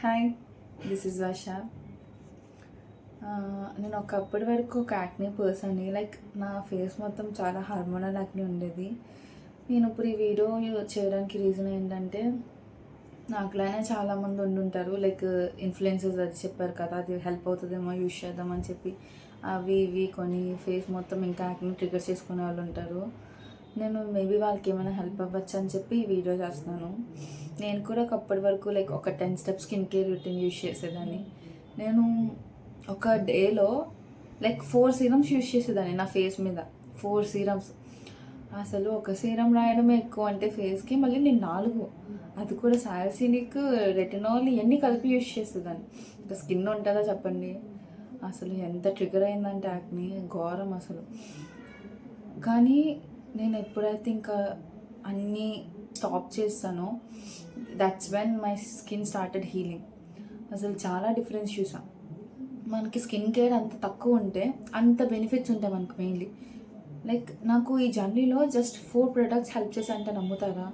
Hi, this is వర్ష. నేను ఒకప్పటి వరకు ఒక యాక్నీ పర్సన్ని. లైక్ నా ఫేస్ మొత్తం చాలా హార్మోనల్ యాక్నీ ఉండేది. నేను ఇప్పుడు ఈ వీడియో చేయడానికి రీజన్ ఏంటంటే, నాకులానే చాలామంది ఉండుంటారు. లైక్ ఇన్ఫ్లుయెన్సర్స్ అది చెప్పారు కదా, అది హెల్ప్ అవుతుందేమో యూజ్ చేద్దామని చెప్పి అవి ఇవి కొని ఫేస్ మొత్తం ఇంకా యాక్నీ ట్రిగర్ చేసుకునే వాళ్ళు ఉంటారు. నేను మేబీ వాళ్ళకి ఏమైనా హెల్ప్ అవ్వచ్చు అని చెప్పి ఈ వీడియో చేస్తున్నాను. నేను కూడా ఒకప్పటి వరకు లైక్ ఒక 10 steps skin care routine use చేసేదాన్ని. నేను ఒక డేలో లైక్ 4 సీరమ్స్ యూజ్ చేసేదాన్ని నా ఫేస్ మీద. 4 సీరమ్స్. అసలు ఒక సీరం రాయడమే ఎక్కువ అంటే ఫేస్కి, మళ్ళీ నేను 4, అది కూడా సాలిసిలిక్, రెటినాల్ ఇవన్నీ కలిపి యూజ్ చేసేదాన్ని. ఇంకా స్కిన్ ఉంటుందా చెప్పండి. అసలు ఎంత ట్రిగర్ అయిందంటే యాక్నీ ఘోరం అసలు. కానీ నేను ఎప్పుడైతే ఇంకా అన్నీ స్టాప్ చేస్తానో, that's when my skin started healing. అసలు చాలా డిఫరెన్స్ చూసాను. మనకి స్కిన్ కేర్ అంత తక్కువ ఉంటే అంత బెనిఫిట్స్ ఉంటాయి మనకు మెయిన్లీ. లైక్ నాకు ఈ జర్నీలో జస్ట్ 4 ప్రొడక్ట్స్ హెల్ప్ చేశాయంటే నమ్ముతారా?